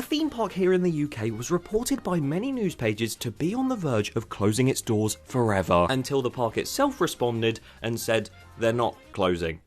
theme park here in the UK was reported by many news pages to be on the verge of closing its doors forever, until the park itself responded and said they're not closing.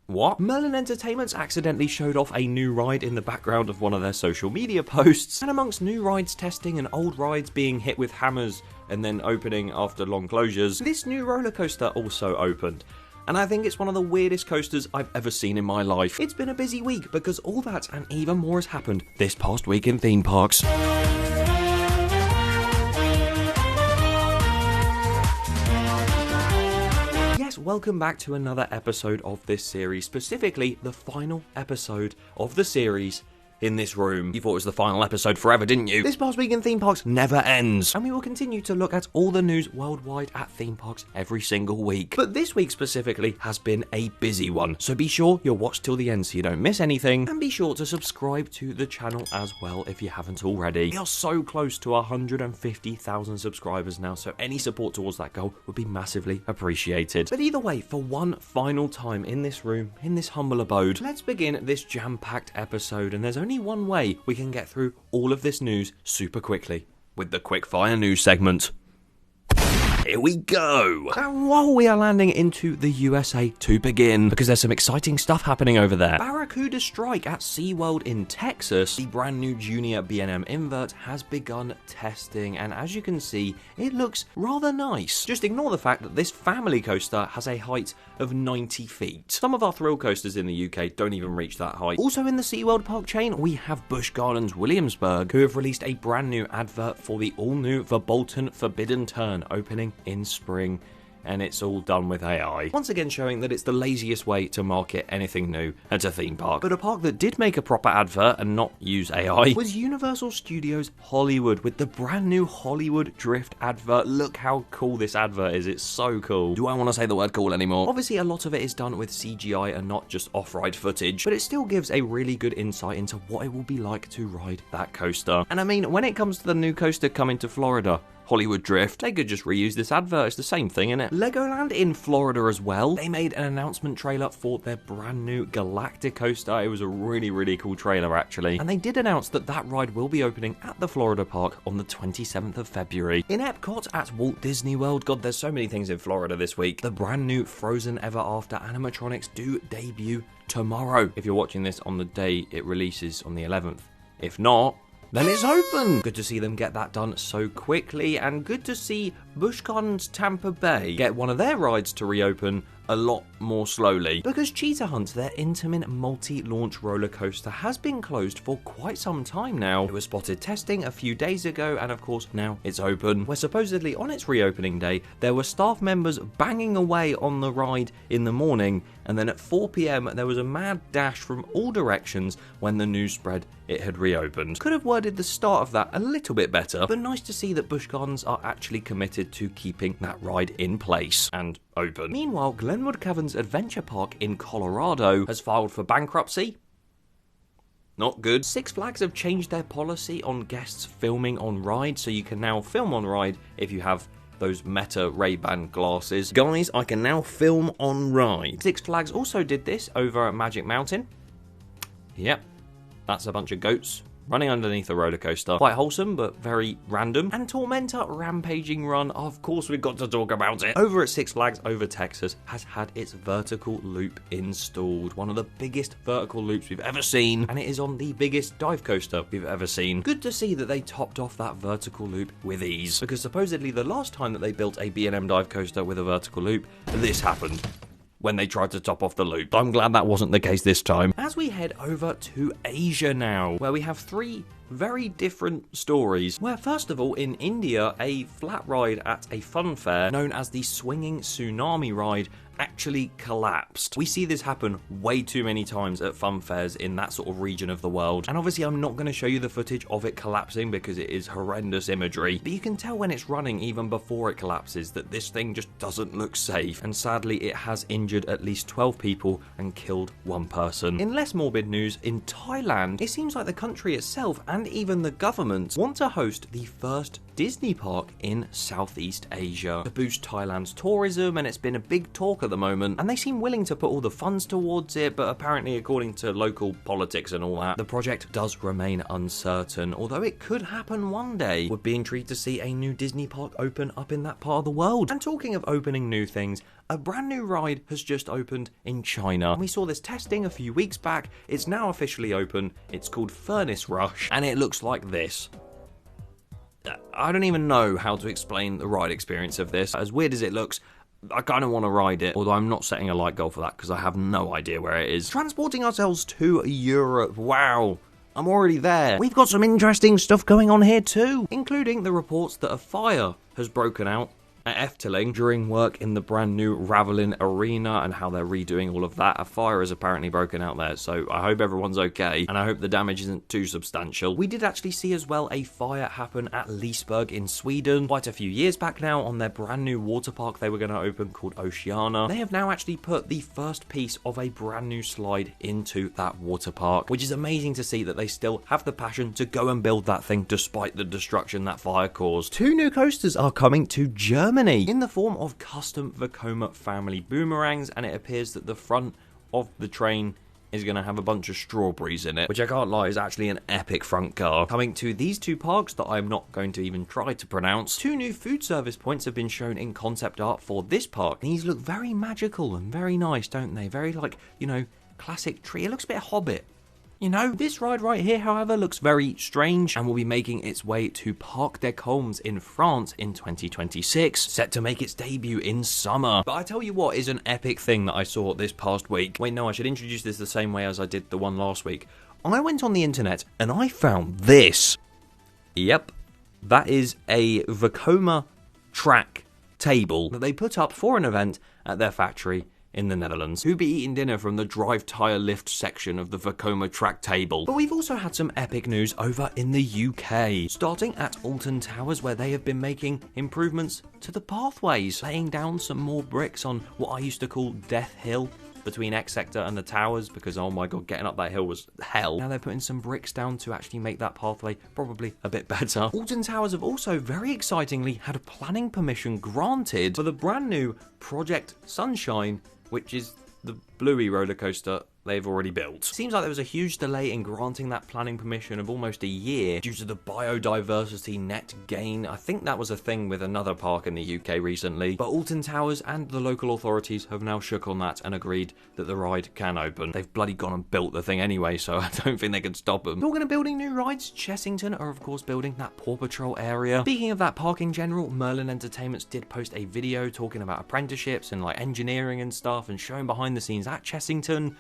What? Merlin Entertainments accidentally showed off a new ride in the background of one of their social media posts, and amongst new rides testing and old rides being hit with hammers and then opening after long closures, this new roller coaster also opened. And I think it's one of the weirdest coasters I've ever seen in my life. It's been a busy week because all that and even more has happened this past week in theme parks. Welcome back to another episode of this series, specifically the final episode of the series in this room. You thought it was the final episode forever, didn't you? This past week in theme parks never ends, and we will continue to look at all the news worldwide at theme parks every single week. But this week specifically has been a busy one, so be sure you'll watch till the end so you don't miss anything, and be sure to subscribe to the channel as well if you haven't already. We are so close to 150,000 subscribers now, so any support towards that goal would be massively appreciated. But either way, for one final time in this room, in this humble abode, let's begin this jam-packed episode, and there's only one way we can get through all of this news super quickly, with the quickfire news segment. Here we go! And while we are landing into the USA to begin, because there's some exciting stuff happening over there. Barracuda strike at SeaWorld in Texas. The brand new Junior B&M invert has begun testing, and as you can see, it looks rather nice. Just ignore the fact that this family coaster has a height of 90 feet. Some of our thrill coasters in the UK don't even reach that height. Also in the SeaWorld park chain, we have Busch Gardens Williamsburg, who have released a brand new advert for the all-new Bolton Forbidden Turn, opening in spring, and it's all done with AI. Once again showing that it's the laziest way to market anything new at a theme park. But a park that did make a proper advert and not use AI was Universal Studios Hollywood with the brand new Hollywood Drift advert. Look how cool this advert is, it's so cool. Do I want to say the word cool anymore? Obviously a lot of it is done with CGI and not just off-ride footage, but it still gives a really good insight into what it will be like to ride that coaster. And I mean, when it comes to the new coaster coming to Florida, Hollywood Drift, they could just reuse this advert, it's the same thing, innit? Legoland in Florida as well, they made an announcement trailer for their brand new Galactic coaster. It was a really cool trailer actually, and they did announce that that ride will be opening at the Florida park on the 27th of February. In EPCOT at Walt Disney World, god there's so many things in Florida this week, the brand new Frozen Ever After animatronics do debut tomorrow. If you're watching this on the day it releases on the 11th. If not, then it's open! Good to see them get that done so quickly, and good to see Busch Gardens Tampa Bay get one of their rides to reopen a lot more slowly, because Cheetah Hunt, their intimate multi-launch roller coaster, has been closed for quite some time now. It was spotted testing a few days ago, and of course now it's open, where supposedly on its reopening day there were staff members banging away on the ride in the morning, and then at 4 PM there was a mad dash from all directions when the news spread it had reopened. Could have worded the start of that a little bit better, but nice to see that Busch Gardens are actually committed to keeping that ride in place and open. Meanwhile, Glenwood Caverns Adventure Park in Colorado has filed for bankruptcy. Not good. Six Flags have changed their policy on guests filming on ride, so you can now film on ride if you have those Meta Ray-Ban glasses. Guys, I can now film on ride. Six Flags also did this over at Magic Mountain. Yep, that's a bunch of goats running underneath a roller coaster. Quite wholesome, but very random. And Tormentor Rampaging Run, of course we've got to talk about it. Over at Six Flags over Texas has had its vertical loop installed. One of the biggest vertical loops we've ever seen, and it is on the biggest dive coaster we've ever seen. Good to see that they topped off that vertical loop with ease, because supposedly the last time that they built a B&M dive coaster with a vertical loop, this happened when they tried to top off the loop. I'm glad that wasn't the case this time. As we head over to Asia now, where we have three very different stories. Where first of all, in India, a flat ride at a funfair known as the Swinging Tsunami Ride actually collapsed. We see this happen way too many times at fun fairs in that sort of region of the world. And obviously I'm not going to show you the footage of it collapsing because it is horrendous imagery, but you can tell when it's running even before it collapses that this thing just doesn't look safe. And sadly it has injured at least 12 people and killed one person. In less morbid news, in Thailand, it seems like the country itself and even the government want to host the first Disney park in Southeast Asia to boost Thailand's tourism, and it's been a big talk at the moment, and they seem willing to put all the funds towards it, but apparently according to local politics and all that, the project does remain uncertain, although it could happen one day. We'd be intrigued to see a new Disney park open up in that part of the world. And talking of opening new things, a brand new ride has just opened in China. We saw this testing a few weeks back. It's now officially open. It's called Furnace Rush, and it looks like this. I don't even know how to explain the ride experience of this. As weird as it looks, I kind of want to ride it, although I'm not setting a light goal for that because I have no idea where it is. Transporting ourselves to Europe. Wow. I'm already there. We've got some interesting stuff going on here too, including the reports that a fire has broken out at Efteling during work in the brand new Ravelin Arena and how they're redoing all of that. A fire has apparently broken out there, so I hope everyone's okay, and I hope the damage isn't too substantial. We did actually see as well a fire happen at Liseberg in Sweden quite a few years back now on their brand new water park they were going to open called Oceana. They have now actually put the first piece of a brand new slide into that water park, which is amazing to see that they still have the passion to go and build that thing despite the destruction that fire caused. 2 new coasters are coming to Germany in the form of custom Vekoma family boomerangs, and it appears that the front of the train is going to have a bunch of strawberries in it, which I can't lie is actually an epic front car. Coming to these 2 parks that I'm not going to even try to pronounce, 2 new food service points have been shown in concept art for this park. These look very magical and very nice, don't they? Very like, you know, classic tree. It looks a bit Hobbit. You know, this ride right here, however, looks very strange and will be making its way to Parc des Combes in France in 2026, set to make its debut in summer. But I tell you what is an epic thing that I saw this past week. Wait, no, I should introduce this the same way as I did the one last week. I went on the internet and I found this. Yep, that is a Vekoma track table that they put up for an event at their factory in the Netherlands. Who'd be eating dinner from the drive tyre lift section of the Vekoma track table? But we've also had some epic news over in the UK, starting at Alton Towers, where they have been making improvements to the pathways, laying down some more bricks on what I used to call Death Hill between X Sector and the towers, because oh my god, getting up that hill was hell. Now they're putting some bricks down to actually make that pathway probably a bit better. Alton Towers have also very excitingly had planning permission granted for the brand new Project Sunshine, which is the Bluey roller coaster they've already built. Seems like there was a huge delay in granting that planning permission of almost a year due to the biodiversity net gain. I think that was a thing with another park in the UK recently, but Alton Towers and the local authorities have now shook on that and agreed that the ride can open. They've bloody gone and built the thing anyway, so I don't think they can stop them. Talking of building new rides, Chessington are of course building that Paw Patrol area. Speaking of that park in general, Merlin Entertainments did post a video talking about apprenticeships and like engineering and stuff and showing behind the scenes at Chessington.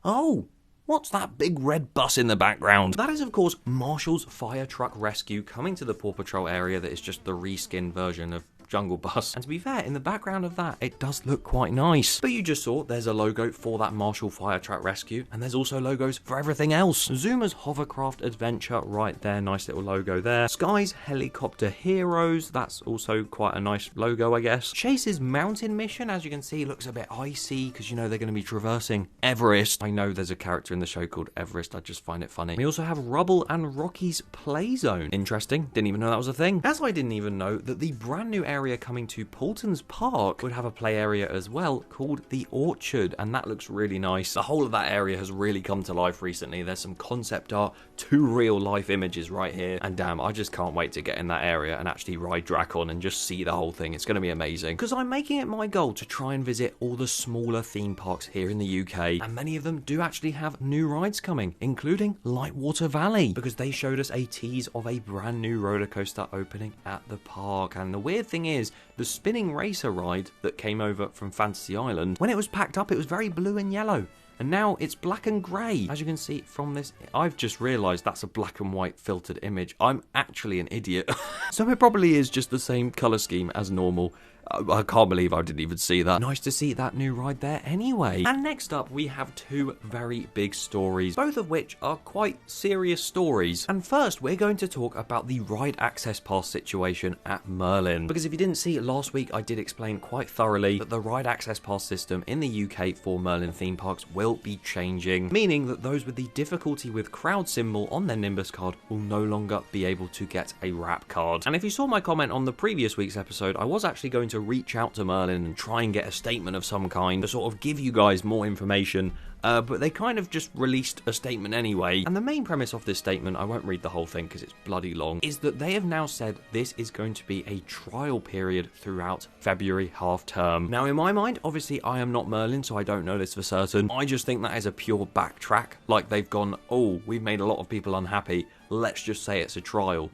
Oh, what's that big red bus in the background? That is, of course, Marshall's Fire Truck Rescue coming to the Paw Patrol area that is just the reskinned version of Jungle Bus. And to be fair, in the background of that, it does look quite nice. But you just saw there's a logo for that Marshall Fire Truck Rescue, and there's also logos for everything else. Zuma's Hovercraft Adventure right there, nice little logo there. Sky's Helicopter Heroes, that's also quite a nice logo, I guess. Chase's Mountain Mission, as you can see, looks a bit icy, because you know they're going to be traversing Everest. I know there's a character in the show called Everest, I just find it funny. We also have Rubble and Rocky's Play Zone. Interesting, didn't even know that was a thing. As I didn't even know that the brand new area coming to Paultons Park would have a play area as well called the Orchard, and that looks really nice. The whole of that area has really come to life recently. There's some concept art, 2 real life images right here, and damn, I just can't wait to get in that area and actually ride Drakon and just see the whole thing. It's going to be amazing, because I'm making it my goal to try and visit all the smaller theme parks here in the UK, and many of them do actually have new rides coming, including Lightwater Valley, because they showed us a tease of a brand new roller coaster opening at the park. And the weird thing is, the spinning racer ride that came over from Fantasy Island, when it was packed up, it was very blue and yellow. And now it's black and grey. As you can see from this, I've just realised that's a black and white filtered image. I'm actually an idiot. So it probably is just the same colour scheme as normal. I can't believe I didn't even see that. Nice to see that new ride there anyway. And next up, we have two very big stories, both of which are quite serious stories. And first, we're going to talk about the ride access pass situation at Merlin. Because if you didn't see it last week, I did explain quite thoroughly that the ride access pass system in the UK for Merlin theme parks will be changing, meaning that those with the difficulty with crowd symbol on their Nimbus card will no longer be able to get a wrap card. And if you saw my comment on the previous week's episode, I was actually going to reach out to Merlin and try and get a statement of some kind to sort of give you guys more information, but they kind of just released a statement anyway. And the main premise of this statement, I won't read the whole thing because it's bloody long, is that they have now said this is going to be a trial period throughout February half term. Now in my mind, obviously I am not Merlin, so I don't know this for certain. I just think that is a pure backtrack, like they've gone, oh, we've made a lot of people unhappy, let's just say it's a trial.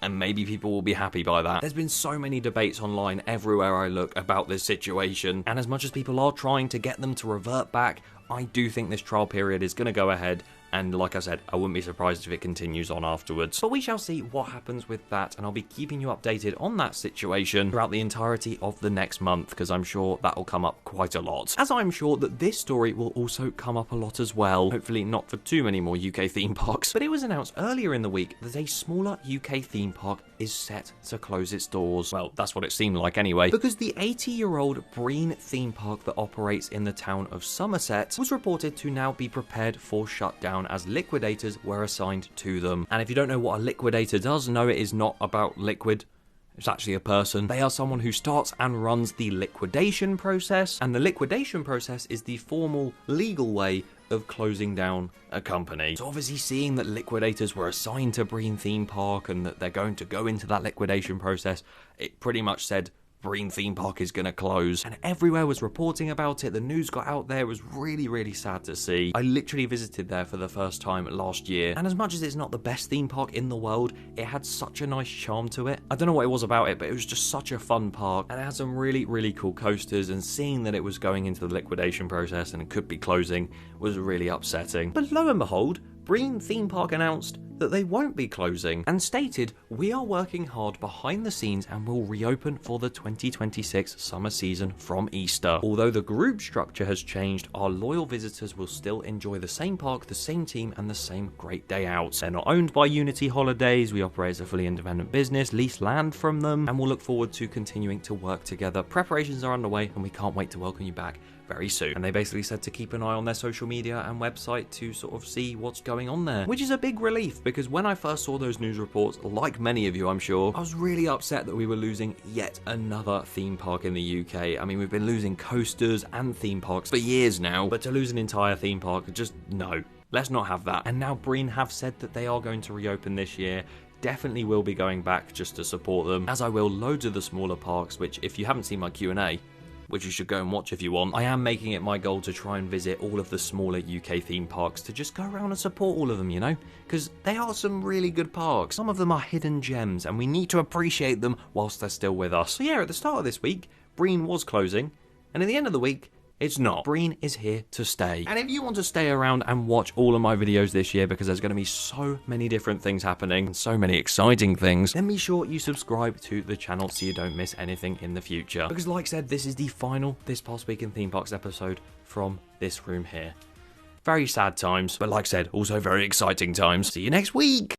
And maybe people will be happy by that. There's been so many debates online everywhere I look about this situation, and as much as people are trying to get them to revert back, I do think this trial period is going to go ahead, and like I said, I wouldn't be surprised if it continues on afterwards. But we shall see what happens with that, and I'll be keeping you updated on that situation throughout the entirety of the next month, because I'm sure that will come up quite a lot. As I'm sure that this story will also come up a lot as well, hopefully not for too many more UK theme parks. But it was announced earlier in the week that a smaller UK theme park is set to close its doors. Well, that's what it seemed like anyway, because the 80-year-old Brean theme park that operates in the town of Somerset was reported to now be prepared for shutdown as liquidators were assigned to them. And if you don't know what a liquidator does, no, it is not about liquid. It's actually a person. They are someone who starts and runs the liquidation process, and the liquidation process is the formal legal way of closing down a company. So obviously seeing that liquidators were assigned to Brean theme park and that they're going to go into that liquidation process, it pretty much said Brean theme park is going to close, and everywhere was reporting about it. The news got out there. It was really, really sad to see. I literally visited there for the first time last year, and as much as it's not the best theme park in the world, it had such a nice charm to it. I don't know what it was about it, but it was just such a fun park, and it had some really, really cool coasters, and seeing that it was going into the liquidation process and it could be closing was really upsetting. But lo and behold, Brean theme park announced that they won't be closing and stated, "We are working hard behind the scenes and will reopen for the 2026 summer season from Easter. Although the group structure has changed, our loyal visitors will still enjoy the same park, the same team, and the same great day out. They're not owned by Unity Holidays. We operate as a fully independent business, lease land from them, and we'll look forward to continuing to work together. Preparations are underway and we can't wait to welcome you back very soon." And they basically said to keep an eye on their social media and website to sort of see what's going on there, which is a big relief, because when I first saw those news reports, like many of you I'm sure, I was really upset that we were losing yet another theme park in the UK. I mean, we've been losing coasters and theme parks for years now, but to lose an entire theme park, just no. Let's not have that. And now Brean have said that they are going to reopen this year. Definitely will be going back just to support them, as I will loads of the smaller parks, which if you haven't seen my Q&A, which you should go and watch if you want, I am making it my goal to try and visit all of the smaller UK theme parks to just go around and support all of them, you know? Because they are some really good parks. Some of them are hidden gems, and we need to appreciate them whilst they're still with us. So yeah, at the start of this week, Brean was closing, and at the end of the week, it's not. Brean is here to stay. And if you want to stay around and watch all of my videos this year, because there's going to be so many different things happening and so many exciting things, then be sure you subscribe to the channel so you don't miss anything in the future. Because like I said, this is the final This Past Week in Theme Parks episode from this room here. Very sad times, but like I said, also very exciting times. See you next week!